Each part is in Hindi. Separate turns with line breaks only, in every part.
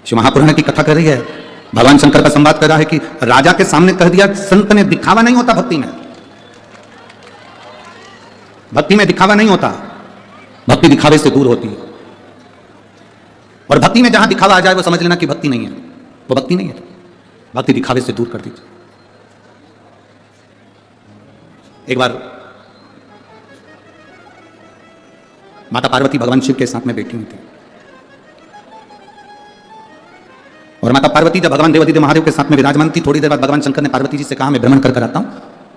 शिव महापुराण की कथा कर रही है, भगवान शंकर का संवाद कर रहा है कि राजा के सामने कह दिया, संत ने दिखावा नहीं होता भक्ति में, भक्ति में दिखावा नहीं होता, भक्ति दिखावे से दूर होती है। और भक्ति में जहां दिखावा आ जाए वो समझ लेना कि भक्ति नहीं है, वो भक्ति नहीं है, भक्ति दिखावे से दूर कर दीजिए। एक बार माता पार्वती भगवान शिव के साथ में बैठी हुई थी और माता पार्वती जब भगवान देवादिदेव महादेव के साथ में विराजमान थी, थोड़ी देर बाद भगवान शंकर ने पार्वती जी से कहा, मैं भ्रमण कर आता हूं,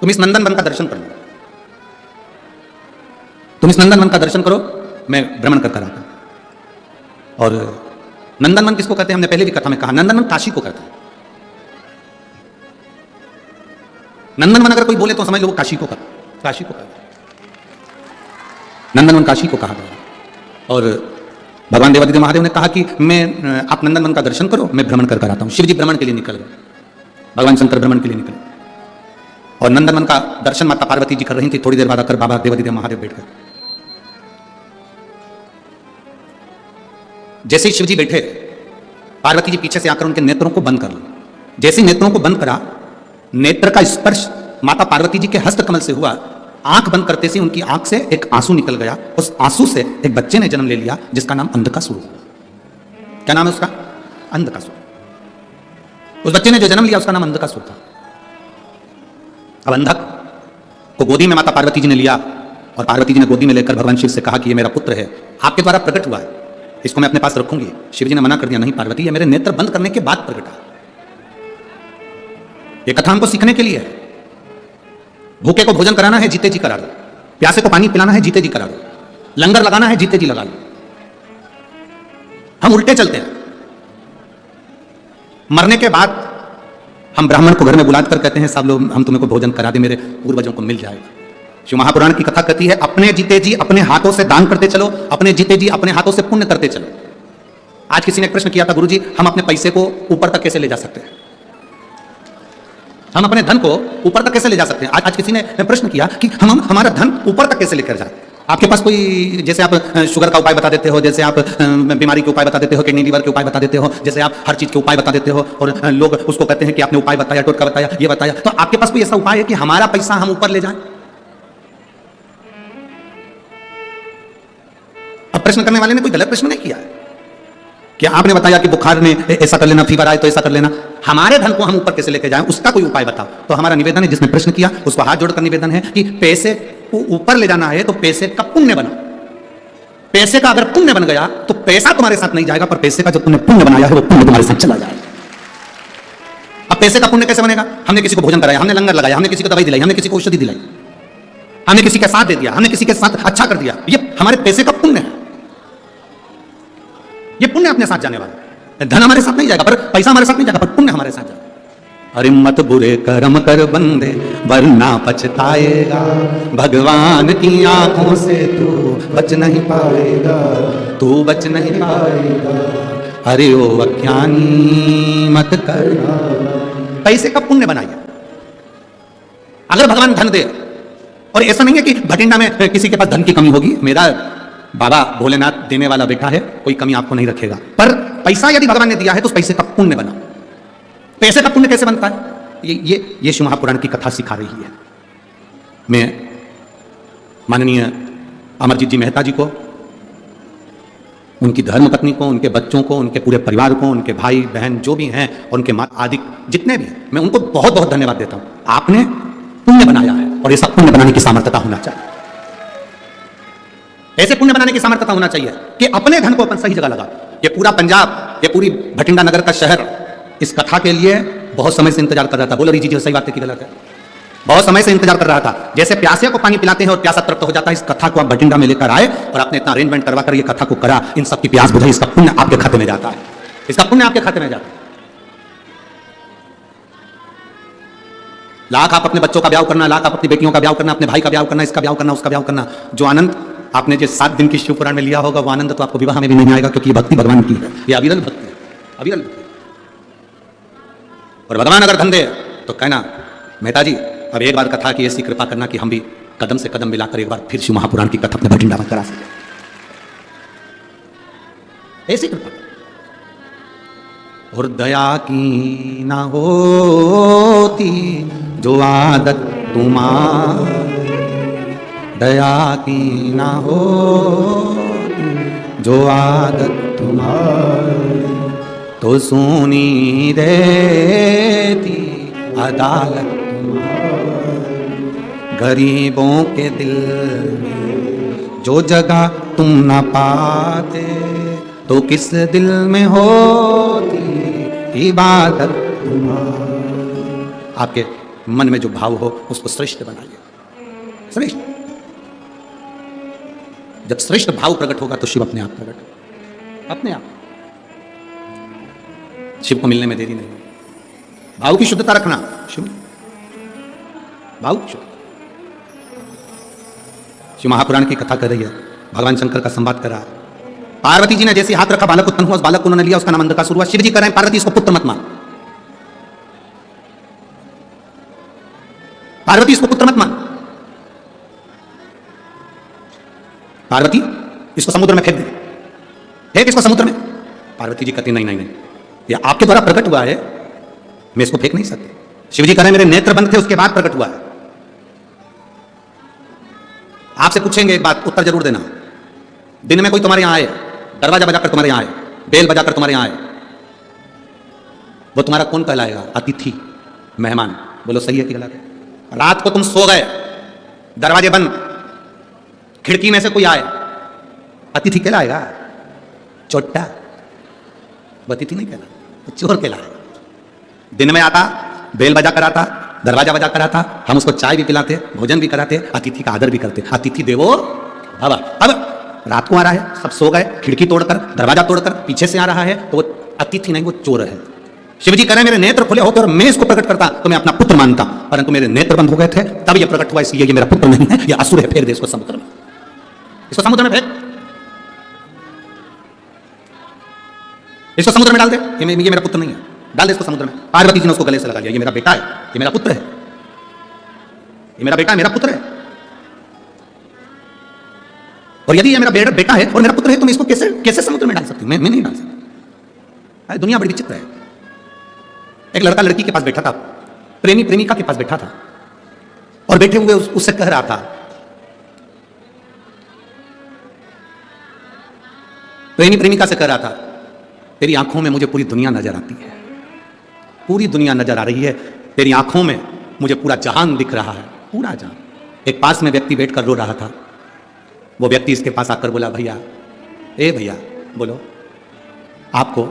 तुम इस नंदन वन का दर्शन कर लो, तुम इस नंदन वन का दर्शन करो, मैं भ्रमण कर आता हूं। और नंदन वन किसको कहते हैं, हमने पहले भी कथा में कहा, नंदन वन काशी को कहते हैं। नंदन वन अगर कोई बोले तो समझ लो वो काशी को कहते, काशी को कहते, नंदन वन काशी को कहा गया। और भगवान देवादिदेव महादेव ने कहा कि मैं आप नंदन वन का दर्शन करो, मैं भ्रमण कर आता हूं। शिव जी भ्रमण के लिए निकल गए, भगवान शंकर भ्रमण के लिए निकले और नंदन वन का दर्शन माता पार्वती जी कर रही थी। थोड़ी देर बाद आकर बाबा देवादिदेव महादेव बैठ गए। जैसे ही शिव जी बैठे, पार्वती जी पीछे से आकर उनके नेत्रों को बंद कर लो। जैसे ही नेत्रों को बंद करा, नेत्र का स्पर्श माता पार्वती जी के हस्त कमल से हुआ। आंख बंद करते से उनकी आंख से एक आंसू निकल गया। उस आंसू से एक बच्चे ने जन्म ले लिया जिसका नाम अंधकासुर। क्या नाम है उसका? अंधकासुर। उस बच्चे ने जो जन्म लिया उसका नाम अंधकासुर था। अब अंधक को गोदी में माता पार्वती जी ने लिया और पार्वती जी ने गोदी में लेकर भगवान शिव से कहा कि ये मेरा पुत्र है, आपके द्वारा प्रकट हुआ है, इसको मैं अपने पास रखूंगी। शिव जी ने मना कर दिया, नहीं पार्वती, ये मेरे नेत्र बंद करने के बाद प्रकटा। ये कथा हमको सीखने के लिए है। भूखे को भोजन कराना है, जीते जी करा दो। प्यासे को पानी पिलाना है, जीते जी करा दो। लंगर लगाना है, जीते जी लगा लो। हम उल्टे चलते हैं। मरने के बाद हम ब्राह्मण को घर में बुलाकर कहते हैं, सब लोग हम तुम्हें को भोजन करा दे, मेरे पूर्वजों को मिल जाएगा। शिव महापुराण की कथा कहती है, अपने जीते जी अपने हाथों से दान करते चलो, अपने जीते जी अपने हाथों से पुण्य करते चलो। आज किसी ने प्रश्न किया था, गुरुजी हम अपने पैसे को ऊपर तक कैसे ले जा सकते हैं, हम अपने धन को ऊपर तक कैसे ले जा सकते हैं। आज किसी ने प्रश्न किया कि हम हमारा धन ऊपर तक कैसे लेकर जाए। आपके पास कोई, जैसे आप शुगर का उपाय बता देते हो, जैसे आप बीमारी के उपाय बता देते हो, किडनी लीवर के उपाय बता देते हो, जैसे आप हर चीज के उपाय बता देते हो और लोग उसको कहते हैं कि आपने उपाय बताया, टोटका बताया, ये बताया। तो आपके पास कोई ऐसा उपाय है कि हमारा पैसा हम ऊपर ले जाए? अब प्रश्न करने वाले ने कोई गलत प्रश्न नहीं किया है कि आपने बताया कि बुखार में ऐसा कर लेना, फीवर आए तो ऐसा कर लेना, हमारे धन को हम ऊपर कैसे लेके जाएं, उसका कोई उपाय बताओ। तो हमारा निवेदन है, जिसने प्रश्न किया उसको हाथ जोड़कर निवेदन है कि पैसे को ऊपर ले जाना है तो पैसे का पुण्य बनाओ। पैसे का अगर पुण्य बन गया तो पैसा तुम्हारे साथ नहीं जाएगा, पर पैसे का जो तुमने पुण्य बनाया है वो पुण्य तुम्हारे साथ चला जाएगा। अब पैसे का पुण्य कैसे बनेगा? हमने किसी को भोजन कराया, हमने लंगर लगाया, हमने किसी को दवाई दिलाई, हमने किसी को औषधि दिलाई, हमने किसी का साथ दे दिया, हमने किसी के साथ अच्छा कर दिया, ये हमारे पैसे का पुण्य है। ये पुण्य अपने साथ जाने वाला है। धन हमारे साथ नहीं जाएगा, पर पैसा हमारे साथ नहीं जाएगा, पर पुण्य हमारे साथ जाएगा। अरे मत बुरे कर्म कर बंदे वरना पछताएगा, भगवान की आंखों से तू बच नहीं पाएगा, तू बच नहीं पाएगा। अरे ओ अज्ञानी मत कर। पैसे का पुण्य बनाइए। अगर भगवान धन दे, और ऐसा नहीं है कि भटिंडा में किसी के पास धन की कमी होगी, मेरा बाबा भोलेनाथ देने वाला बेटा है, कोई कमी आपको नहीं रखेगा, पर पैसा यदि भगवान ने दिया है तो उस पैसे का पुण्य बना। पैसे का पुण्य कैसे बनता है? ये शिव महापुराण की कथा सिखा रही है। मैं माननीय अमरजीत जी मेहता जी को, उनकी धर्मपत्नी को, उनके बच्चों को, उनके पूरे परिवार को, उनके भाई बहन जो भी हैं और उनके माता आदि जितने भी हैं, मैं उनको बहुत बहुत धन्यवाद देता हूं। आपने पुण्य बनाया है और ऐसा पुण्य बनाने की सामर्थ्यता होना चाहिए। ऐसे पुण्य बनाने की सामर्थ्यता होना चाहिए कि अपने धन को अपन सही जगह लगा। ये पूरा पंजाब, ये पूरी भटिंडा नगर का शहर इस कथा के लिए बहुत समय से इंतजार कर रहा था। बोलो रीजी जी, सही बात है कि गलत है? बहुत समय से इंतजार कर रहा था। जैसे प्यासे को पानी पिलाते हैं और प्यासा तृप्त हो जाता है, इस कथा को आप भटिंडा में लेकर आए और आपने इतना अरेंजमेंट करवा कर ये कथा को करा, इन सबकी प्यास बुझाई, इसका पुण्य आपके खाते में जाता है, इसका पुण्य आपके खाते में जाता है। लाख आप अपने बच्चों का ब्याह करना, लाख आप अपनी बेटियों का ब्याह करना, अपने भाई का ब्याह करना, इसका ब्याह करना, उसका ब्याह करना, जो आनंद आपने जो 7 दिन की शिव पुराण में लिया होगा वो आनंद तो आपको विवाह में भी नहीं आएगा, क्योंकि ये भक्ति भगवान की है, ये अविरल भक्ति है, अविरल भक्ति। और भगवान अगर धन दे तो कहना, मेहता जी अब एक बार कथा की ऐसी कृपा करना कि हम भी कदम से कदम मिलाकर एक बार फिर शिव महापुराण की कथा अपने भटिंडा में करा सके। ऐसी कृपा। और दया की ना होती जो आदत तुम्हारी, दया की ना होती जो आदत तुम्हारी, तो सुनी रहती अदालत तुम्हारी। गरीबों के दिल में जो जगह तुम न पाते, तो किस दिल में होती इबादत तुम्हारी। आपके मन में जो भाव हो उसको श्रेष्ठ बनाइए, श्रेष्ठ। जब श्रेष्ठ भाव प्रकट होगा तो शिव अपने आप प्रकट होगा, अपने आप। शिव को मिलने में देरी नहीं। भाव की शुद्धता रखना, शिव भाव की शुद्धता। शिव महापुराण की कथा कर रही है, भगवान शंकर का संवाद कर रहा है। पार्वती जी ने जैसे हाथ रखा, बालक उत्पन्न हुआ, उस बालक को उन्होंने लिया, उसका नाम अंधकासुर हुआ। शिव जी कह रहे हैं पार्वती इसको पुत्र मत मान, पार्वती इसको पुत्र मत मान, पार्वती इसको समुद्र में फेंक दे, फेंक इसको समुद्र में। पार्वती जी कहती नहीं नहीं नहीं, ये आपके द्वारा प्रकट हुआ है, मैं इसको फेंक नहीं सकती। शिव जी कह रहे हैं मेरे नेत्र बंद थे, उसके बाद प्रकट हुआ है। आपसे पूछेंगे एक बात, उत्तर जरूर देना। दिन में कोई तुम्हारे यहां आए, दरवाजा बजाकर तुम्हारे यहां आए, बेल बजाकर तुम्हारे यहां आए, वो तुम्हारा कौन कहलाएगा? अतिथि, मेहमान। बोलो सही है कि गलत है? रात को तुम सो गए, दरवाजे बंद, खिड़की में से कोई आए, अतिथि कहलाएगा? चोट्टा, वो अतिथि नहीं कहला, वो चोर कहलाएगा। दिन में आता, बेल बजा कर आता, दरवाजा बजा कर आता, हम उसको चाय भी पिलाते, भोजन भी कराते, अतिथि का आदर भी करते। अतिथि देवो भव। अब रात को आ रहा है, सब सो गए, खिड़की तोड़कर, दरवाजा तोड़कर पीछे से आ रहा है, तो वो अतिथि नहीं, वो चोर है। शिव जी कह रहे हैं मेरे नेत्र खुले होते और मैं इसको प्रकट करता तो मैं अपना पुत्र मानता, परंतु मेरे नेत्र बंद हो गए थे तब ये प्रकट हुआ, इसलिए ये मेरा पुत्र नहीं है, ये असुर है। फेंक दे इसको समुद्र में, इसको समुद्र में फेंक, इसको समुद्र में डाल दे, ये मेरा पुत्र नहीं है, डाल दे इसको समुद्र में। पार्वती जी ने उसको गले से लगा लिया, ये मेरा बेटा है, ये मेरा पुत्र है, ये मेरा बेटा है, मेरा पुत्र है। और यदि ये मेरा बेटा है और मेरा पुत्र है तो मैं इसको कैसे कैसे समुद्र में डाल सकती हूं? मैं नहीं डाल सकती। दुनिया बड़ी विचित्र है। एक लड़का लड़की के पास बैठा था, प्रेमी प्रेमिका के पास बैठा था, और बैठे हुए उससे कह रहा था, प्रेमी प्रेमिका से कह रहा था, तेरी आंखों में मुझे पूरी दुनिया नजर आती है, पूरी दुनिया नजर आ रही है, तेरी आंखों में मुझे पूरा जहान दिख रहा है, पूरा जहान। एक पास में व्यक्ति बैठकर रो रहा था, वो व्यक्ति इसके पास आकर बोला, भैया, ए भैया, बोलो, आपको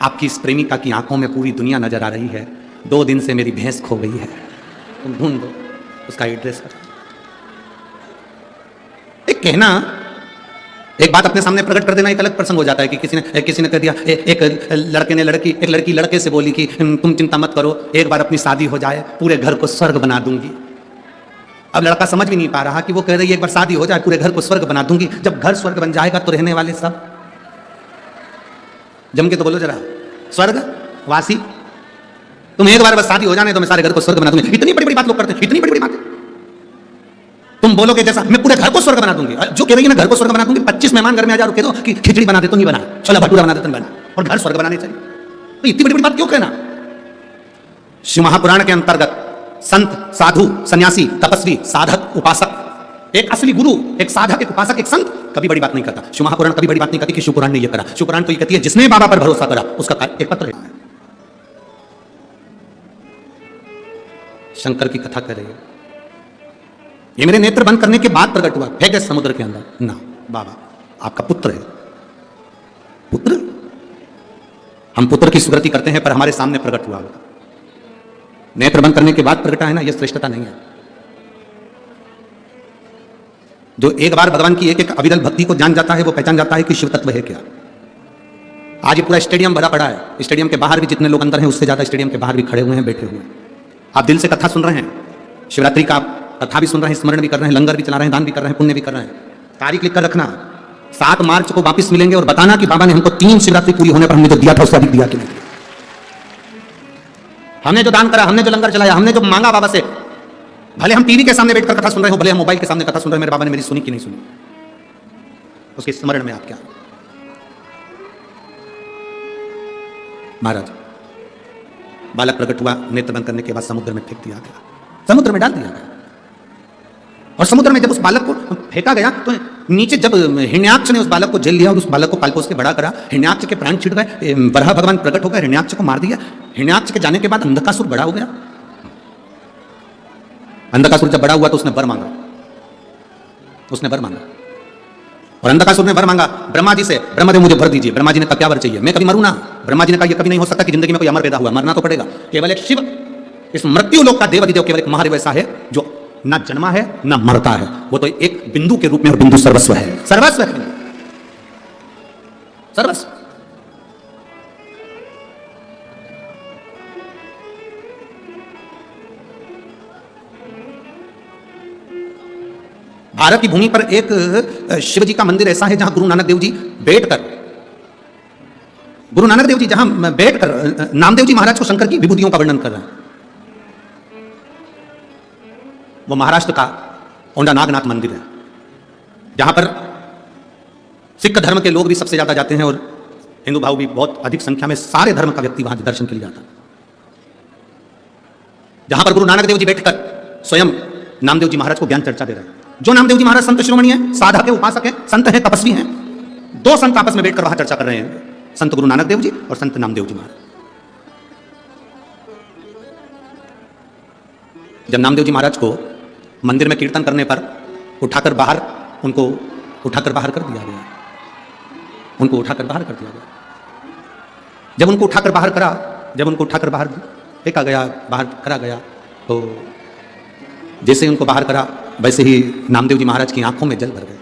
आपकी इस प्रेमिका की आंखों में पूरी दुनिया नजर आ रही है, 2 दिन से मेरी भैंस खो गई है, तुम ढूंढ दो, उसका एड्रेस। एक कहना, एक बात अपने सामने प्रकट कर देना एक अलग प्रसंग हो जाता है कि किसी ने कह दिया, एक लड़की लड़के से बोली कि तुम चिंता मत करो, एक बार अपनी शादी हो जाए पूरे घर को स्वर्ग बना दूंगी। अब लड़का समझ भी नहीं पा रहा कि वो कह रही है एक बार शादी हो जाए पूरे घर को स्वर्ग बना दूंगी। जब घर स्वर्ग बन जाएगा तो रहने वाले सब, जम के तो बोलो जरा, स्वर्ग वासी, तुम एक बार बस शादी हो जाने तो मैं सारे घर को स्वर्ग बना दूंगी। इतनी बड़ी बड़ी बात लोग करते हैं, इतनी बड़ी बड़ी बात। तुम बोलोगे जैसा मैं पूरे घर को स्वर्ग बना दूंगी, जो कह रही है ना घर को स्वर्ग बना दूंगी, 25 मेहमान घर में आ जाओ, कह दो कि खिचड़ी बना दे तो नहीं बना, छोला भटूरा बना दे तो नहीं बना, और घर स्वर्ग बनाने चाहिए, तो इतनी बड़ी बड़ी बात क्यों कहना? शिव महापुराण के अंतर्गत संत, साधु, सन्यासी, तपस्वी, साधक, उपासक, एक असली गुरु, एक साधक, एक उपासक, एक संत कभी बड़ी बात नहीं करता। शिव महापुराण कभी बड़ी बात नहीं करती कि शिवपुराण ने ये करा। शिवपुराण तो ये कहती है जिसने बाबा पर भरोसा करा उसका एक पत्र है। शंकर की कथा कर रही है, ये मेरे नेत्र बंद करने के बाद प्रकट हुआ, फेंक दे समुद्र के अंदर। ना बाबा, आपका पुत्र है, पुत्र, हम पुत्र की स्वीकृति करते हैं पर हमारे सामने प्रकट हुआ, नेत्र बंद करने के बाद प्रकटा है ना, यह श्रेष्ठता नहीं है। जो एक बार भगवान की एक एक अविरल भक्ति को जान जाता है वो पहचान जाता है कि शिव तत्व है क्या। आज ये पूरा स्टेडियम भरा पड़ा है, स्टेडियम के बाहर भी जितने लोग अंदर हैं उससे ज्यादा स्टेडियम के बाहर भी खड़े हुए हैं, बैठे हुए हैं। आप दिल से कथा सुन रहे हैं, शिवरात्रि का कथा भी सुन रहे हैं, स्मरण भी कर रहे हैं, लंगर भी चला रहे हैं, दान भी कर रहे हैं, पुण्य भी कर रहे हैं। तारीख लिख कर रखना, 7 मार्च को वापिस मिलेंगे और बताना कि बाबा ने हमको 3 शिवरात्रि पूरी होने पर हमने जो दिया था उससे अधिक दिया कि नहीं, हमने जो दान करा, हमने जो लंगर चलाया, हमने जो मांगा बाबा से। भले हम टीवी के सामने बैठकर कथा सुन रहे हो, भले हम मोबाइल के सामने कथा सुन रहे हैं, मेरे बाबा ने मेरी सुनी कि नहीं सुनी, उसके स्मरण में आप क्या। महाराज बालक प्रकट हुआ, नेत्र बंद करने के बाद समुद्र में फेंक दिया गया, समुद्र में डाल दिया गया। और समुद्र में जब उस बालक को फेंका गया तो नीचे जब हिरण्याक्ष ने उस बालक को जेल लिया और उस बालक को पाल पोस के बड़ा करा, हिरण्याक्ष के प्राण छिड़ गए, बराह भगवान प्रकट हो गए, हिरण्याक्ष को मार दिया। हिरण्याक्ष के जाने के बाद अंधकासुर बड़ा हो गया। अंधकासुर जब बड़ा हुआ तो उसने वर मांगा, उसने वर मांगा। और अंधकासुर ने वर मांगा ब्रह्मा जी से, ब्रह्मदेव मुझे वर दीजिए। ब्रह्मा जी ने कहा क्या वर चाहिए, मैं कभी मरूं ना। ब्रह्मा जी ने कहा यह कभी नहीं हो सकता कि जिंदगी में कोई अमर पैदा हुआ, मरना तो पड़ेगा। केवल एक शिव, इस मृत्यु लोक का देवाधिदेव केवल एक महादेव ऐसा है जो ना जन्मा है ना मरता है, वो तो एक बिंदु के रूप में, और बिंदु सर्वस्व है, सर्वस्व है, सर्वस्व। भारत की भूमि पर एक शिव जी का मंदिर ऐसा है जहां गुरु नानक देव जी बैठकर, गुरु नानक देव जी जहां बैठकर नामदेव जी महाराज को शंकर की विभूतियों का वर्णन कर रहे हैं। वो महाराष्ट्र का औंडा नागनाथ मंदिर है, जहां पर सिख धर्म के लोग भी सबसे ज्यादा जाते हैं और हिंदू भाव भी बहुत अधिक संख्या में, सारे धर्म का व्यक्ति वहां दर्शन के लिए जाता है। जहां पर गुरु नानक देव जी बैठकर स्वयं नामदेव जी महाराज को ज्ञान चर्चा दे रहे हैं। जो नामदेव जी महाराज संत शिरोमणि है, साधक है, उपासक है, संत है, तपस्वी हैं, दो संत आपस में बैठकर वहां चर्चा कर रहे हैं, संत गुरु नानक देव जी और संत नामदेव जी महाराज। जब नामदेव जी महाराज को मंदिर में कीर्तन करने पर उठाकर बाहर, उनको उठाकर बाहर कर दिया गया, उनको उठाकर बाहर कर दिया गया। जब उनको उठाकर बाहर करा, जब उनको उठाकर बाहर फेंका गया, बाहर करा गया, तो जैसे ही उनको बाहर करा वैसे ही नामदेव जी महाराज की आंखों में जल भर गए,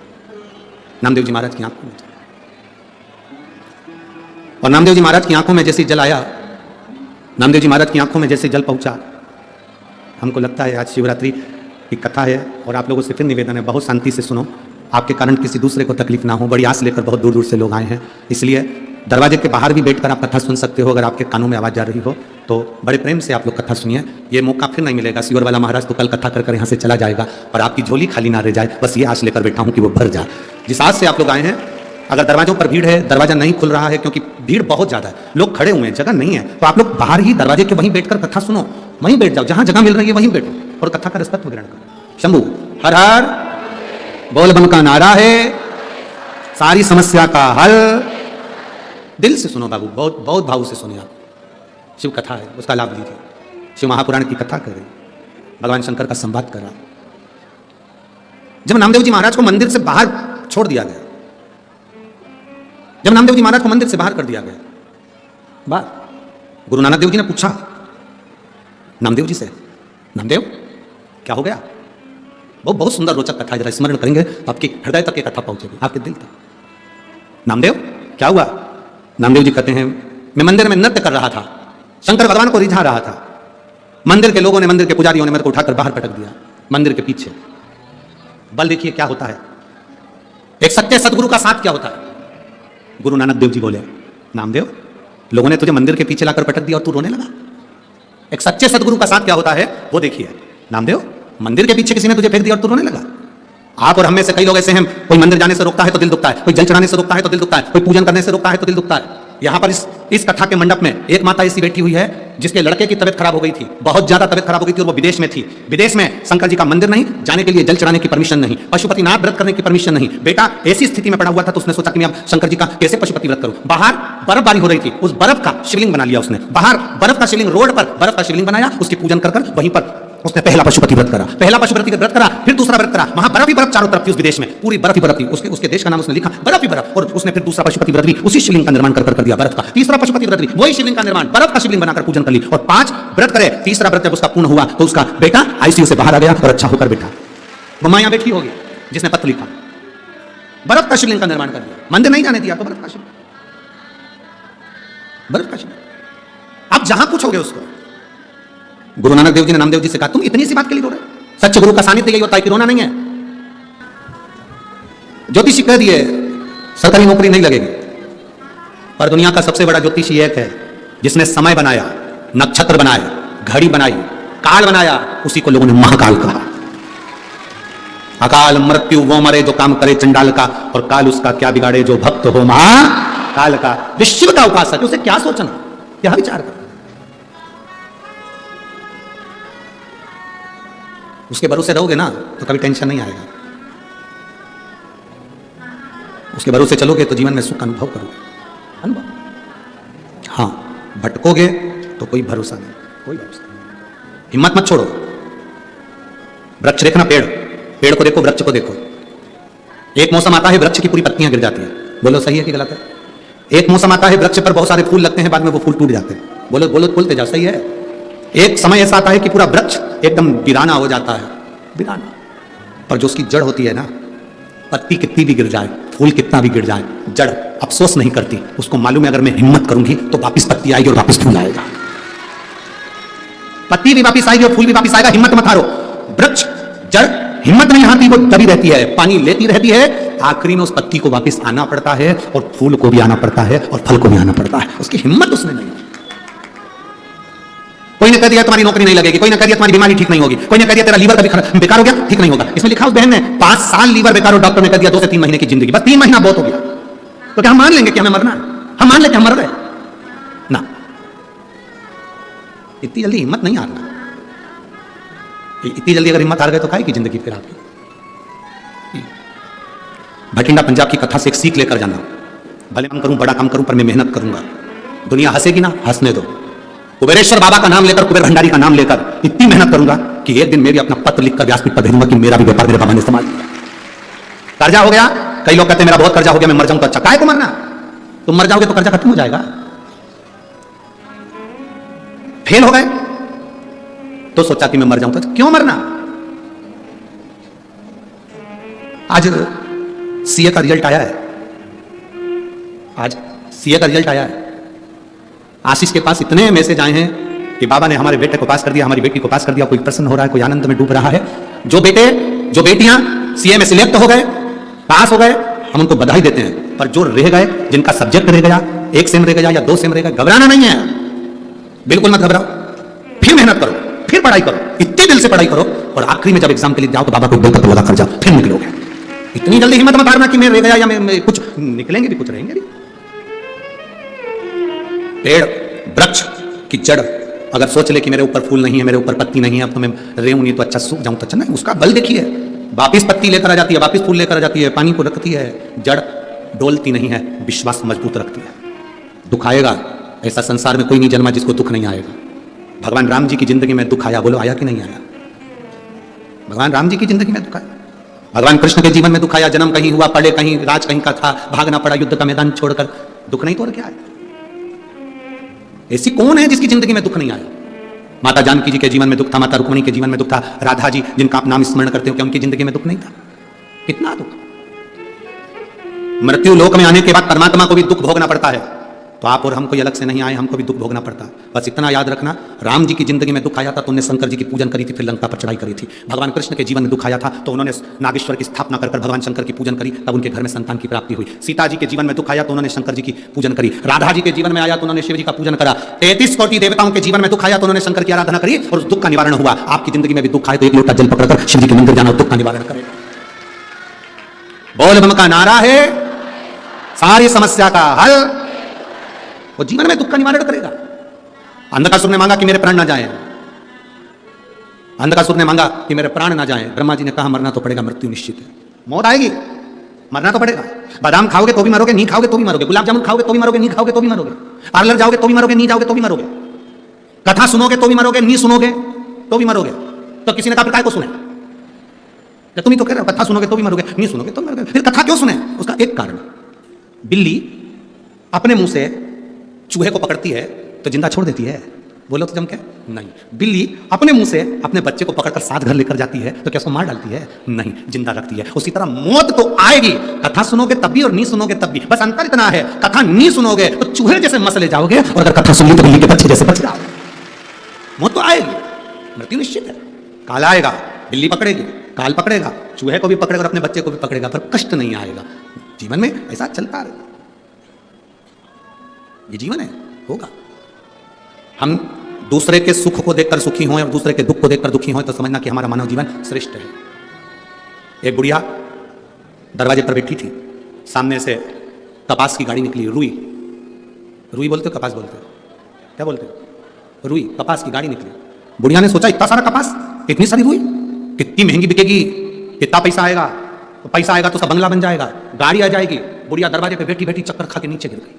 नामदेव जी महाराज की आंखों में जल। और नामदेव जी महाराज की आंखों में जैसे जल आया, नामदेव जी महाराज की आंखों में जैसे जल पहुंचा, हमको लगता है आज शिवरात्रि की कथा है और आप लोगों से फिर निवेदन है, बहुत शांति से सुनो, आपके कारण किसी दूसरे को तकलीफ ना हो। बड़ी आस लेकर बहुत दूर दूर से लोग आए हैं, इसलिए दरवाजे के बाहर भी बैठकर आप कथा सुन सकते हो। अगर आपके कानों में आवाज़ जा रही हो तो बड़े प्रेम से आप लोग कथा सुनिए, ये मौका फिर नहीं मिलेगा। सीवर वाला महाराज तो कल कथा कर यहाँ से चला जाएगा और आपकी झोली खाली ना रह जाए, बस ये आस लेकर बैठा हूँ कि वो भर जाए। जिस आस से आप लोग आए हैं, अगर दरवाजों पर भीड़ है, दरवाजा नहीं खुल रहा है क्योंकि भीड़ बहुत ज़्यादा है, लोग खड़े हुए हैं, जगह नहीं है, तो आप लोग बाहर ही दरवाजे के वहीं बैठकर कथा सुनो, वहीं बैठ जाओ, जहाँ जगह मिल रही है वहीं बैठो और कथा का रसत्व ग्रहण करो। शंभू हर हर बोल बम का नारा है, सारी समस्या का हल। दिल से सुनो बाबू, बहुत बहुत भाव से सुनिए आप। शिव कथा है, उसका लाभ लीजिए। शिव महापुराण की कथा करें, भगवान शंकर का संवाद करा। जब नामदेव जी महाराज को मंदिर से बाहर छोड़ दिया गया, जब नामदेव जी महाराज को मंदिर से बाहर कर दिया गया, गुरु नानक देव जी ने पूछा नामदेव जी से, नामदेव क्या हो गया? बहुत सुंदर रोचक कथा है, जरा स्मरण करेंगे तो आपके हृदय तक ये कथा पहुंचेगी, आपके दिल तक। नामदेव क्या हुआ? नामदेव जी कहते हैं मैं मंदिर में नृत्य कर रहा था, शंकर भगवान को रिझा रहा था, मंदिर के लोगों ने, मंदिर के पुजारियों ने मेरे को उठाकर बाहर पटक दिया मंदिर के पीछे। बल देखिए क्या होता है, एक सच्चे सदगुरु का साथ क्या होता है। गुरु नानक देव जी बोले नामदेव, लोगों ने तुझे मंदिर के पीछे लाकर पटक दिया और तू रोने लगा। एक सच्चे सदगुरु का साथ क्या होता है वो देखिए। नामदेव, मंदिर के पीछे किसी ने तुझे फेंक दिया और तू रोने लगा। आप और हम में से कई लोग ऐसे हैं, कोई मंदिर जाने से रोकता है तो दिल दुखता है, कोई जल चढ़ाने से रोकता है तो दिल दुखता है, कोई पूजन करने से रोकता है तो दिल दुखता है। यहाँ पर इस कथा के मंडप में एक माता ऐसी बैठी हुई है जिसके लड़के की तबियत खराब हो गई थी, बहुत ज्यादा तबियत खराब हो गई थी और वो विदेश में थी। विदेश में शंकर जी का मंदिर नहीं, जाने के लिए जल चढ़ाने की परमिशन नहीं, पशुपतिनाथ व्रत करने की परमिशन नहीं। बेटा ऐसी स्थिति में पड़ा हुआ था तो उसने सोचा कि मैं अब शंकर जी का कैसे पशुपति व्रत करूं। बाहर बर्फबारी हो रही थी, उस बर्फ का शिवलिंग बना लिया उसने, बाहर बर्फ का शिवलिंग, रोड पर बर्फ का शिवलिंग बनाया, उसकी पूजन कर वहीं पर उसने पहला पशुपति व्रत करा, पहला पशुपति व्रत करा, फिर दूसरा व्रत करा। वहां बर्फ ही बर्फ चारों तरफ थी, उस विदेश में पूरी बर्फ ही बर्फ थी। उसके देश का नाम उसने लिखा बर्फ ही बर्फ, और उसने फिर दूसरा पशुपति व्रत भी उसी शिवलिंग का निर्माण कर दिया बर्फ का। तीसरा पशुपति व्रत भी वही शिवलिंग का निर्माण, बर्फ का शिवलिंग बनाकर पूजन कर ली, और 5 व्रत करे। तीसरा व्रत जब उसका पूर्ण हुआ तो उसका बेटा आईसीयू से बाहर आ गया और अच्छा होकर बैठा। वो मां यहां बैठी होगी जिसने पत्र लिखा, बर्फ का शिवलिंग का निर्माण कर दिया, मंदिर नहीं जाने दिया तो बर्फ का शिवलिंग, बर्फ का शिवलिंग। आप जहां पूछोगे उसको, गुरु नानक देव जी ने नामदेव जी से कहा तुम इतनी सी बात के लिए रो रहे? सच्चे गुरु का सानिध्य यही होता है कि रोना नहीं है। ज्योतिषी कह दिए सरकारी नौकरी नहीं लगेगी, पर दुनिया का सबसे बड़ा ज्योतिषी एक है जिसने समय बनाया, नक्षत्र बनाए, घड़ी बनाई, काल बनाया, उसी को लोगों ने महाकाल कहा। अकाल मृत्यु वो मरे जो काम करे चंडाल का, और काल उसका क्या बिगाड़े जो भक्त हो महाकाल का। विश्व का उपासक, उसे क्या सोचना, क्या विचार कर। उसके भरोसे रहोगे ना तो कभी टेंशन नहीं आएगा, उसके भरोसे चलोगे तो जीवन में सुख का अनुभव करोगे, अनुभव। हाँ, भटकोगे तो कोई भरोसा नहीं, कोई भरोसा नहीं। हिम्मत मत छोड़ो। वृक्ष देखना, पेड़, पेड़ को देखो, वृक्ष को देखो। एक मौसम आता है वृक्ष की पूरी पत्तियां गिर जाती है, बोलो सही है कि गलत है? एक मौसम आता है वृक्ष पर बहुत सारे फूल लगते हैं, बाद में वो फूल टूट जाते हैं, बोलो बोलो बोलते जाओ, सही है? एक समय ऐसा आता है कि पूरा वृक्ष एकदम वीराना हो जाता है, वीराना। पर जो उसकी जड़ होती है ना, पत्ती कितनी भी गिर जाए, फूल कितना भी गिर जाए, जड़ अफसोस नहीं करती। उसको मालूम है अगर मैं हिम्मत करूंगी तो वापिस पत्ती आएगी और वापिस फूल आएगा, पत्ती भी वापिस आएगी और फूल भी वापिस आएगा। हिम्मत मत हारो। वृक्ष जड़ हिम्मत नहीं हारती, वो दबी रहती है, पानी लेती रहती है, आखिरी में उस पत्ती को वापिस आना पड़ता है और फूल को भी आना पड़ता है और फल को भी आना पड़ता है। उसकी हिम्मत उसमें नहीं। कोई ने कह दिया तुम्हारी नौकरी नहीं लगेगी, कोई ने कह दिया तुम्हारी बीमारी ठीक नहीं होगी, कोई ने कह दिया तेरा लीवर कभी बेकार हो गया, ठीक नहीं होगा। इसमें लिखा उस बहन ने 5 साल लीवर बेकार हो, डॉक्टर ने कह दिया 2 से 3 महीने की जिंदगी, बस 3 महीना बहुत हो गया। तो क्या हम मान लेंगे कि हमें मरना है? हम मान लेंगे हम मर गए ना। इतनी जल्दी हिम्मत नहीं हारना। इतनी जल्दी अगर हिम्मत हार गए तो काहे की जिंदगी फिर आपकी। भटिंडा पंजाब की कथा से एक सीख लेकर जाना, भले काम करूं बड़ा काम करूं पर मैं मेहनत करूंगा। दुनिया हंसेगी ना, हंसने दो। कुबेरेश्वर बाबा का नाम लेकर, कुबेर भंडारी का नाम लेकर इतनी मेहनत करूंगा कि एक दिन मेरी अपना पत्र लिखकर व्यासपीठ पर भेजूंगा कि मेरा भी व्यापार मेरे बाबा ने संभाल लिया। कर्जा हो गया, कई लोग कहते हैं मेरा बहुत कर्जा हो गया, मैं मर जाऊं तो अच्छा। काहे को मरना? तुम मर जाओगे तो कर्जा खत्म हो जाएगा। फेल हो गए तो सोचा कि मैं मर जाऊं तो क्यों मरना? आज सीए का रिजल्ट आया है, आज सीए का रिजल्ट आया है। आशीष के पास इतने मैसेज आए हैं कि बाबा ने हमारे बेटे को पास कर दिया, हमारी बेटी को पास कर दिया। कोई प्रसन्न हो रहा है, कोई आनंद में डूब रहा है। जो बेटे जो बेटियां सीए में सिलेक्ट हो गए, पास हो गए, हम उनको बधाई देते हैं। पर जो रह गए, जिनका सब्जेक्ट रह गया, 1 सेम रह गया या 2 सेम रह गया, घबराना नहीं है, बिल्कुल मत घबराओ। फिर मेहनत करो, फिर पढ़ाई करो, इतने दिल से पढ़ाई करो और आखिरी में जब एग्जाम के लिए जाओ तो बाबा को दिल का लगा कर जाओ, फिर निकलोगे। इतनी जल्दी हिम्मत मत हारना कि मैं रह गया या मैं कुछ निकलेंगे भी, कुछ रहेंगे भी। पेड़ वृक्ष की जड़ अगर सोच ले कि मेरे ऊपर फूल नहीं है, मेरे ऊपर पत्ती नहीं है, अब तो मैं रेहूं नहीं तो अच्छा सूख जाऊं तो अच्छा, नहीं। उसका बल देखिए, वापिस पत्ती लेकर आ जाती है, वापिस फूल लेकर आ जाती है, पानी को रखती है। जड़ डोलती नहीं है, विश्वास मजबूत रखती है। दुख आएगा, ऐसा संसार में कोई नहीं जन्मा जिसको दुख नहीं आएगा। भगवान राम जी की जिंदगी में दुख आया, बोलो आया कि नहीं आया? भगवान राम जी की जिंदगी में दुख आया, भगवान कृष्ण के जीवन में दुख आया। जन्म कहीं हुआ, पढ़े कहीं, राज कहीं का था, भागना पड़ा युद्ध का मैदान छोड़कर। दुख नहीं तो और क्या है? ऐसी कौन है जिसकी जिंदगी में दुख नहीं आया? माता जानकी जी के जीवन में दुख था, माता रुक्मिणी के जीवन में दुख था, राधा जी जिनका आप नाम स्मरण करते हो, क्या उनकी जिंदगी में दुख नहीं था? कितना दुख। मृत्यु लोक में आने के बाद परमात्मा को भी दुख भोगना पड़ता है। तो आप और हम कोई अलग से नहीं आए, हमको भी दुख भोगना पड़ता। बस इतना याद रखना, राम जी की जिंदगी में दुख आया था तो उन्होंने शंकर जी की पूजन करी थी, फिर लंका पर चढ़ाई करी थी। भगवान कृष्ण के जीवन में दुख आया था तो उन्होंने नागेश्वर की स्थापना कर भगवान शंकर की पूजन करी, तब उनके घर में संतान की प्राप्ति हुई। सीता जी के जीवन में दुख आया तो उन्होंने शंकर जी की पूजन करी। राधा जी के जीवन में आया तो उन्होंने शिव जी का पूजन करा। 33 कोटि देवताओं के जीवन में दुख आया तो उन्होंने शंकर की आराधना करी और उस दुख का निवारण हुआ। आपकी जिंदगी में भी दुख आए तो 1 लोटा जल पकड़कर शिव जी के मंदिर जाना, दुख का निवारण करे। बोल बम का नारा है सारी समस्या का हल, वो जीवन में दुख का निवारण करेगा। अंधकासुर ने मांगा कि मेरे प्राण ना जाएं, अंधकासुर ने मांगा कि मेरे प्राण ना जाएं। ब्रह्मा जी ने कहा मरना तो पड़ेगा, मृत्यु निश्चित है, मौत आएगी, मरना तो पड़ेगा। बादाम खाओगे तो भी मरोगे, नहीं खाओगे तो भी मरोगे। गुलाब जामुन खाओगे तो भी मरोगे, नहीं खाओगे तो भी मरोगे। पार्लर जाओगे तो भी मरोगे, नहीं जाओगे तो भी मरोगे। कथा सुनोगे तो भी मरोगे, नहीं सुनोगे तो भी मरोगे। तो किसी ने कहा काय को सुने? तुम ही तो कह रहे हो कथा सुनोगे तो भी मरोगे, नहीं सुनोगे तो मरोगे। फिर कथा क्यों सुने? उसका एक कारण, बिल्ली अपने मुंह से चूहे को पकड़ती है तो जिंदा छोड़ देती है, बोलो तो जम के नहीं। बिल्ली अपने मुंह से अपने बच्चे को पकड़कर साथ घर लेकर जाती है तो क्या उसको मार डालती है? नहीं, जिंदा रखती है। उसी तरह मौत तो आएगी, कथा सुनोगे तब भी और नहीं सुनोगे तब भी। बस अंतर इतना है, कथा नहीं सुनोगे तो चूहे जैसे मसले जाओगे और अगर कथा सुन ली तो बिल्ली के बच्चे जैसे बच जाओगे। मौत तो आएगी, मृत्यु निश्चित है। काल आएगा, बिल्ली पकड़ेगी, काल पकड़ेगा, चूहे को भी पकड़ेगा और अपने बच्चे को भी पकड़ेगा, पर कष्ट नहीं आएगा। जीवन में ऐसा चलता रहेगा, ये जीवन है, होगा। हम दूसरे के सुख को देखकर सुखी हों और दूसरे के दुख को देखकर दुखी हों तो समझना कि हमारा मानव जीवन श्रेष्ठ है। एक बुढ़िया दरवाजे पर बैठी थी, सामने से कपास की गाड़ी निकली। रुई, रुई बोलते हो कपास बोलते हो? क्या बोलते हो? रुई, कपास की गाड़ी निकली। बुढ़िया ने सोचा इतना सारा कपास, इतनी सारी रुई, इतनी महंगी बिकेगी, इतना पैसा आएगा, तो पैसा आएगा तो उसका बंगला बन जाएगा, गाड़ी आ जाएगी। बुढ़िया दरवाजे पे बैठी बैठी चक्कर खा के नीचे गिर गई।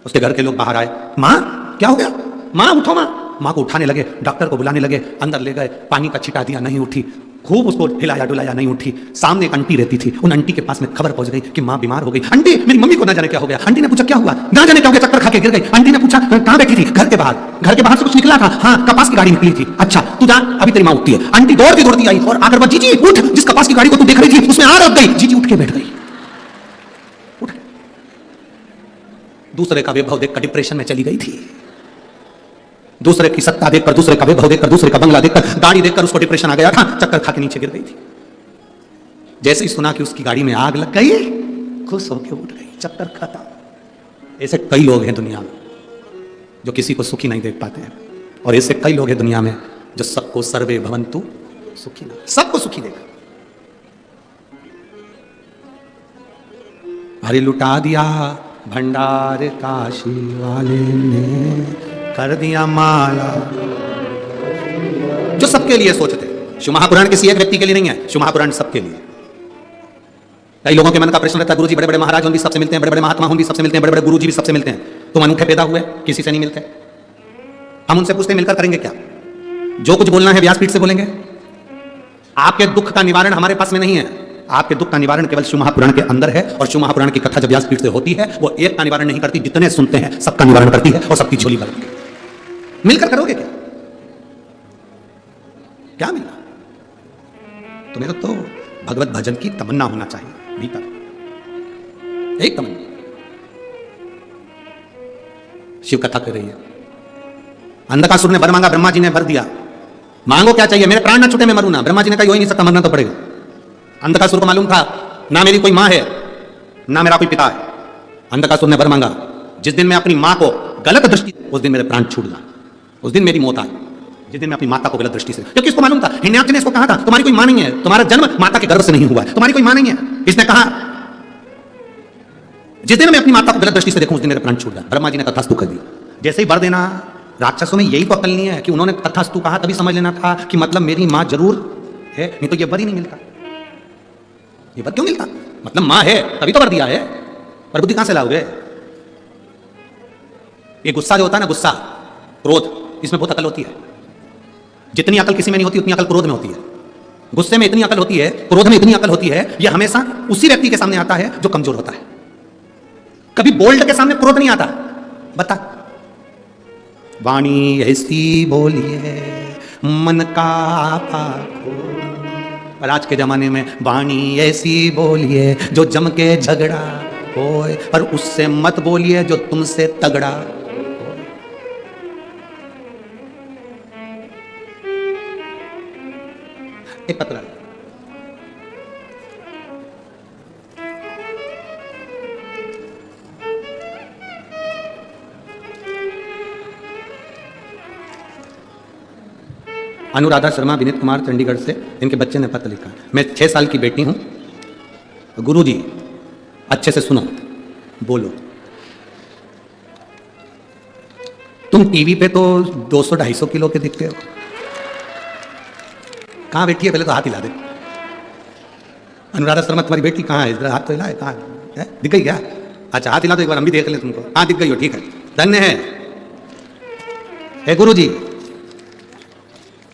उसके घर के लोग बाहर आए, माँ क्या हो गया, माँ उठो माँ। माँ को उठाने लगे, डॉक्टर को बुलाने लगे, अंदर ले गए, पानी का छिटा दिया, नहीं उठी, खूब उसको हिलाया डुलाया, नहीं उठी। सामने एक आंटी रहती थी, उन आंटी के पास में खबर पहुंच गई कि माँ बीमार हो गई। आंटी मेरी मम्मी को ना जाने क्या हो गया। आंटी ने पूछा क्या हुआ, ना जाने क्या हो गया, चक्कर खा के गिर गई। आंटी ने पूछा कहाँ बैठी थी, घर के बाहर। घर के बाहर से कुछ निकला था, हाँ कपास की गाड़ी निकली थी। अच्छा तू जा, अभी तेरी माँ उठती है। आंटी दौड़ती दौड़ती आई और आकर जीजी उठ, जिस कपास की गाड़ी को तू देख रही थी उसमें आग लग गई। जीजी उठ के बैठ गई। दूसरे का वैभव देखकर डिप्रेशन में चली गई थी, दूसरे की सत्ता देखकर, दूसरे का वैभव देखकर, दूसरे का बंगला देखकर, गाड़ी देखकर उसको डिप्रेशन आ गया था, चक्कर खा के नीचे गिर गई थी। जैसे ही सुना कि उसकी गाड़ी में आग लग गई, खुश होकर उठ गई, चक्कर खत्म। ऐसे कई लोग हैं दुनिया में जो किसी को सुखी नहीं देख पाते हैं, और ऐसे कई लोग हैं दुनिया में जो सबको सर्वे भवन्तु सुखी ना, सबको सुखी देगा। अरे लुटा दिया भंडार काशी वाले ने, कर दिया माला। जो सबके लिए सोचते, शिव महापुराण किसी एक व्यक्ति के लिए नहीं है, शिव महापुराण सबके लिए। कई लोगों के मन का प्रश्न रहता है, गुरुजी बड़े बड़े महाराज भी सबसे मिलते हैं, बड़े बड़े महात्मा भी सबसे मिलते हैं, बड़े बड़े गुरुजी भी सबसे मिलते हैं, तुम अनूठे पैदा हुए किसी से नहीं मिलते। हम उनसे पूछते मिलकर करेंगे क्या? जो कुछ बोलना है व्यासपीठ से बोलेंगे। आपके दुख का निवारण हमारे पास में नहीं है, आपके दुख का निवारण केवल शिव महापुराण के अंदर है। और शिव महापुराण की कथा जब व्यासपीठ से होती है, वो एक का निवारण नहीं करती, जितने सुनते हैं सबका निवारण करती है, और सबकी झोली भर के। मिलकर करोगे क्या? क्या मिलना? तुम्हें तो भगवत भजन की तमन्ना होना चाहिए भीतर, एक तमन्ना। शिव कथा कर रही है, अंधकासुर ने वर मांगा, ब्रह्मा जी ने भर दिया। मांगो क्या चाहिए, मेरे प्राण ना छूटे, मैं मरूं ना। ब्रह्मा जी ने कहा हो ही नहीं सकता, मरना तो पड़ेगा। अंधकासुर को मालूम था ना मेरी कोई मां है ना मेरा कोई पिता है। अंधकासुर ने वर मांगा, जिस दिन मैं अपनी मां को गलत दृष्टि, उस दिन मेरे प्राण छूट जाए, उस दिन मेरी मौत आए, जिस दिन मैं अपनी माता को गलत दृष्टि से। क्योंकि इसको मालूम था, हिरण्याक्ष ने इसको कहा था तुम्हारी कोई मां नहीं है, तुम्हारा जन्म माता के गर्भ से नहीं हुआ है, तुम्हारी कोई मां नहीं है। इसने कहा जिस दिन मैं अपनी माता को गलत दृष्टि से देखूं उस दिन मेरे प्राण छूट जाए। ब्रह्मा जी ने तथास्तु कर दिया। जैसे ही वर देना, राक्षसों में यही तो अकल नहीं है कि उन्होंने तथास्तु कहा, तभी समझ लेना था कि मतलब मेरी मां जरूर है, नहीं तो ये वर ही नहीं मिलता। ये वर क्यों मिलता? मतलब मां है तभी तो वर दिया है, पर बुद्धि कहां से लाओगे? ये गुस्सा जो होता है ना, गुस्सा, क्रोध, इसमें बहुत अकल होती है। जितनी अकल किसी में नहीं होती उतनी अकल क्रोध में होती है। गुस्से में इतनी अकल होती है, क्रोध में इतनी अकल होती है। यह हमेशा उसी व्यक्ति के सामने आता है जो कमजोर होता है। कभी बोल्ड के सामने क्रोध नहीं आता। बता, वाणी ऐसी बोलिए मन का आपा खो। पर आज के जमाने में वाणी ऐसी बोलिए जो जम के झगड़ा होए, पर उससे मत बोलिए जो तुमसे तगड़ा। एक पत्र अनुराधा शर्मा, विनीत कुमार, चंडीगढ़ से। इनके बच्चे ने पत्र लिखा, मैं 6 साल की बेटी हूं। गुरुजी अच्छे से सुनो, बोलो। तुम टीवी पे तो 200-250 किलो के दिखते हो। कहाँ बैठी है? पहले तो हाथ हिला दे। अनुराधा शर्मा तुम्हारी बेटी कहाँ है? इधर हाथ तो हिलाए। कहाँ है? दिख गई क्या? अच्छा हाथ हिला दो एक बार, हम भी देख ले तुमको। हाँ दिख गई हो, ठीक है, धन्य है। गुरुजी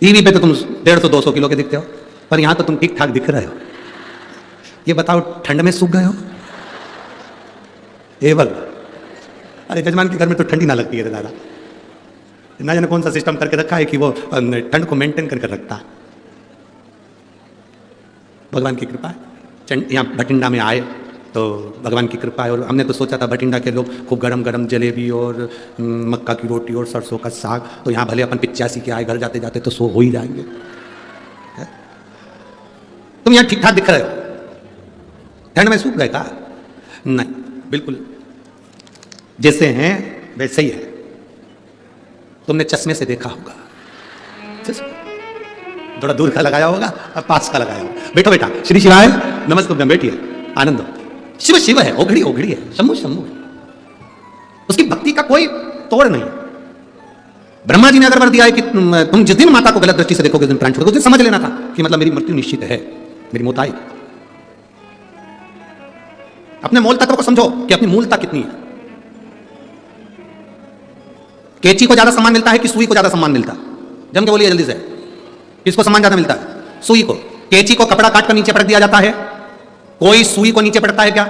टीवी पे तो तुम 150-200 किलो के दिखते हो, पर यहां तो तुम ठीक ठाक दिख रहे हो। ये बताओ ठंड में सूख गए हो? एवल, अरे जजमान के घर में तो ठंडी ना लगती है दादा, ना जाने कौन सा सिस्टम करके रखा है कि वो ठंड को मेंटेन करके रखता है। भगवान की कृपा है। यहाँ भटिंडा में आए तो भगवान की कृपा है। और हमने तो सोचा था भटिंडा के लोग खूब गरम गरम जलेबी और मक्का की रोटी और सरसों का साग, तो यहाँ भले अपन 85 के आए, घर जाते जाते तो 100 हो ही जाएंगे। तुम यहाँ ठीक ठाक दिख रहे हो, ठंड में सूख गए का? नहीं, बिल्कुल जैसे हैं वैसे ही है। तुमने चश्मे से देखा होगा, थोड़ा दूर का लगाया होगा और पास का लगाया होगा। बैठो बेटा, श्री शिवाय नमस्ते, बैठिए, आनंद हो। शिव शिव है, ओघड़ी ओघड़ी है, शंभु शंभु है। उसकी भक्ति का कोई तोड़ नहीं। ब्रह्मा जी ने अगर वर दिया है कि तुम जिस दिन माता को गलत दृष्टि से देखोगे, उस दिन प्राण छोड़ोगे, उस दिन समझ लेना था कि मतलब मेरी मृत्यु निश्चित है, मेरी मौत आएगी। अपने मूल तत्व को समझो कि अपनी मूलता कितनी है। कैंची को ज्यादा सम्मान मिलता है कि सुई को ज्यादा सम्मान मिलता है? जम के बोलिए जल्दी से, किसको सम्मान ज्यादा मिलता है? सुई को। कैंची को कपड़ा काट कर नीचे पटक दिया जाता है, कोई सुई को नीचे पटकता है क्या?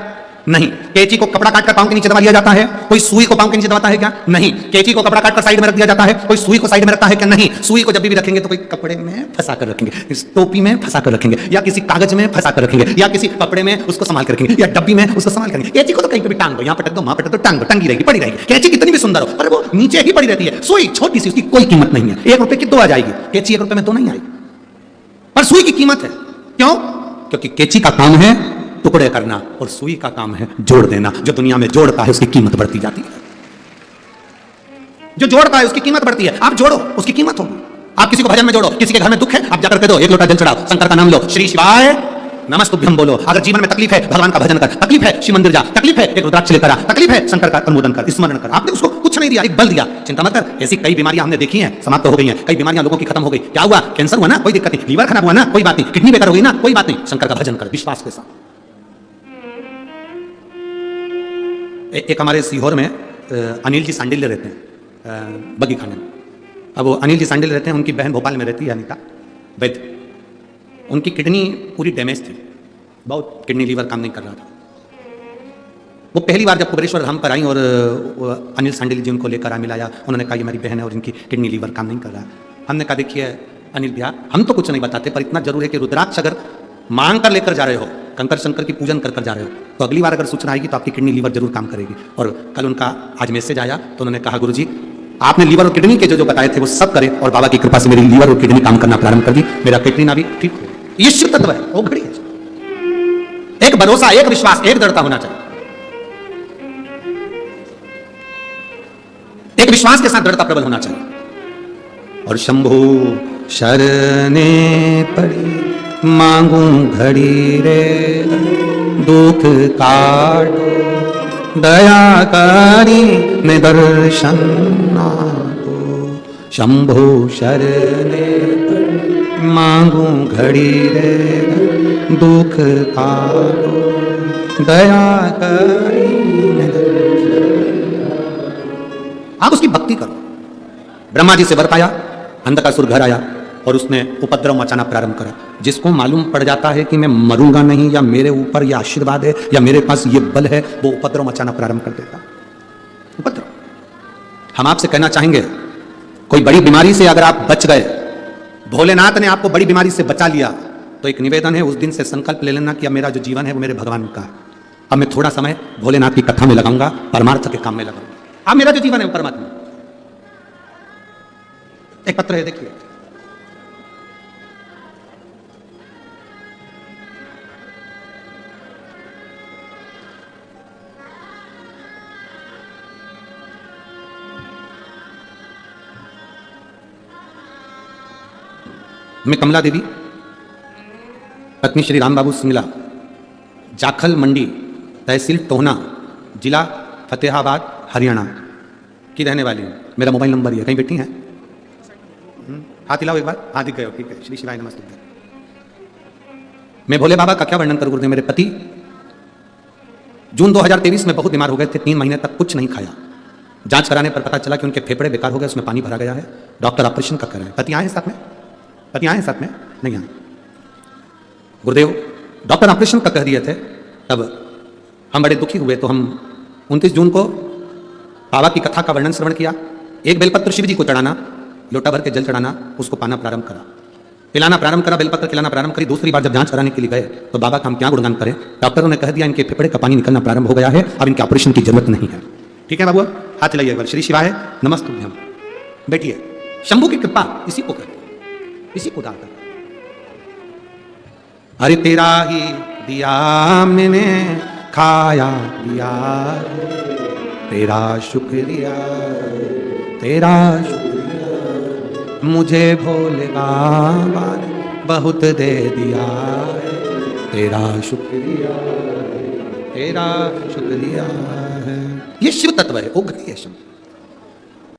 नहीं। कैंची को कपड़ा काटकर पांव के नीचे दबा दिया जाता है, कोई सुई को पांव के नीचे दबाता है क्या? नहीं। कैंची को कपड़ा काटकर साइड में रख दिया जाता है, कोई सुई को साइड में रखता है क्या? नहीं। सुई को जब भी रखेंगे तो कोई कपड़े में फंसा कर रखेंगे, इस टोपी में फंसा कर रखेंगे, या किसी कागज में फंसा कर रखेंगे, या किसी कपड़े में उसको संभाल कर रखेंगे, या डब्बी में उसको संभाल करेंगे। कैंची को तो कहीं पे भी टांग दो, यहाँ पटक दो, वहां पटक दो, टांग दो, टंगी रहेगी, पड़ी रहेगी। कैंची कितनी भी सुंदर हो पर वो नीचे ही पड़ी रहती है। सुई छोटी सी, उसकी कोई कीमत नहीं है। 1 रुपए की 2 आ जाएगी, कैंची 1 रुपए में 2 नहीं आएगी, पर सुई की कीमत है। क्यों? क्योंकि कैंची का काम है टुकड़े करना और सुई का काम है जोड़ देना। जो दुनिया में जोड़ता है उसकी कीमत बढ़ती जाती है, जो जोड़ता है उसकी कीमत बढ़ती है। आप जोड़ो, उसकी कीमत होगी। आप किसी को भजन में जोड़ो, किसी के घर में दुख है, आप जाकर कह दो 1 लोटा जल चढ़ाओ, शंकर का नाम लो, श्री शिवाय नमस्तुभ्यम बोलो। अगर जीवन में तकलीफ है, भगवान का भजन कर। तकलीफ है, शिव मंदिर जा। तकलीफ है, एक रुद्राक्ष लेकर आ। तकलीफ है, शंकर का अनुमोदन कर, स्मरण कर। आपने उसको कुछ नहीं दिया, एक बल दिया, चिंता मत कर। ऐसी कई बीमारियां हमने देखी हैं, समाप्त हो गई हैं। कई बीमारियां लोगों की खत्म हो गई। क्या हुआ? कैंसर हुआ ना, कोई दिक्कत नहीं। लीवर खराब हुआ ना, कोई बात नहीं। किडनी बेकार हो गई ना, कोई बात नहीं। शंकर का भजन कर विश्वास के साथ। एक हमारे सीहोर में अनिल जी सांडिल्य रहते हैं, बगी खाने में। अब वो अनिल जी सांडिल्य रहते हैं, उनकी बहन भोपाल में रहती है, अनिता वैद्य। उनकी किडनी पूरी डैमेज थी, बहुत किडनी लीवर काम नहीं कर रहा था। वो पहली बार जब कुबेरेश्वर धाम पर आई और अनिल सांडिल्य जी उनको लेकर मिलाया, उन्होंने कहा ये मेरी बहन है और इनकी किडनी लीवर काम नहीं कर रहा। हमने कहा देखिए अनिल भैया, हम तो कुछ नहीं बताते, पर इतना जरूर है कि रुद्राक्ष अगर मांग कर लेकर जा रहे हो, कंकर शंकर की पूजन कर जा रहे हो, तो अगली बार अगर सूचना आएगी तो आपकी किडनी लीवर जरूर काम करेगी। और कल उनका आज मैसेज आया तो उन्होंने कहा गुरुजी आपने लीवर और किडनी के जो बताए थे वो सब करे, और बाबा की कृपा से मेरी लीवर और किडनी काम करना प्रारंभ कर दी, मेरा किडनी ना भी ठीक हो। ये शिव तत्व है, वो घड़ी है। एक भरोसा, एक विश्वास, एक दृढ़ता होना चाहिए। एक विश्वास के साथ दृढ़ता प्रबल होना चाहिए। और शंभु शरणे पड़ी मांगू घड़ी रे, दुख काटो दया करी निदर्शन को। शंभु शरणे पड़ी मांगू घड़ी रे, दुख काटो दया करी निदर्शन। आप उसकी भक्ति करो। ब्रह्मा जी से वर पाया, अंधकासुर घर आया और उसने उपद्रव मचाना प्रारंभ करा। जिसको मालूम पड़ जाता है कि मैं मरूंगा नहीं, या मेरे ऊपर यह आशीर्वाद है, या मेरे पास ये बल है, वो उपद्रव मचाना प्रारंभ कर देता। उपद्रव। हम आपसे कहना चाहेंगे, कोई बड़ी बीमारी से अगर आप बच गए, भोलेनाथ ने आपको बड़ी बीमारी से बचा लिया, तो एक निवेदन है, उस दिन से संकल्प ले लेना कि अब मेरा जो जीवन है वो मेरे भगवान का है। अब मैं थोड़ा समय भोलेनाथ की कथा में लगाऊंगा, परमार्थ के काम में लगाऊंगा। अब मेरा जो जीवन है वो परमात्मा। एक पत्र है, देखिए। मैं कमला देवी, पत्नी श्री राम बाबू सिंगला, जाखल मंडी, तहसील टोहना, जिला फतेहाबाद, हरियाणा की रहने वाली हूँ। मेरा मोबाइल नंबर ये, कहीं बैठी हैं? हाथ हिलाओ एक बार। हाथ दिख गए हो, ठीक है। श्री शिवाय नमस्ते। मैं भोले बाबा का क्या वर्णन करूँ गुरुदेव। मेरे पति जून 2023 में बहुत बीमार हो गए थे, 3 महीने तक कुछ नहीं खाया। जांच कराने पर पता चला कि उनके फेफड़े बेकार हो गए, उसमें पानी भरा गया है। डॉक्टर ऑपरेशन का कर रहे हैं। पति आए साथ में? पति आए साथ में? नहीं आए। गुरुदेव डॉक्टर ऑपरेशन का कह दिए थे, तब हम बड़े दुखी हुए। तो हम 29 जून को बाबा की कथा का वर्णन श्रवण किया। एक बेलपत्र शिव जी को चढ़ाना, लोटा भर के जल चढ़ाना, उसको पाना प्रारंभ करा, पिलाना प्रारंभ करा, बेलपत्र खिलाना प्रारंभ करी। दूसरी बार जब जांच कराने के लिए गए तो बाबा का हम क्या गुणगान करें। डॉक्टरों ने कह दिया इनके फेफड़े का पानी निकलना प्रारंभ हो गया है, अब इनके ऑपरेशन की जरूरत नहीं है। ठीक है बाबू, हाथ हिलाइए एक बार। श्री शिवाय नमस्तुभ्यम। बैठिए। शंभू की कृपा इसी को कहते, इसी को दाता। अरे तेरा ही दिया मैंने खाया दिया, तेरा शुक्रिया, तेरा शुक्रिया, मुझे भोले बाबा ने बहुत दे दिया, तेरा शुक्रिया, तेरा शुक्रिया है। ये शिव तत्व है, वो घड़ी है शिव।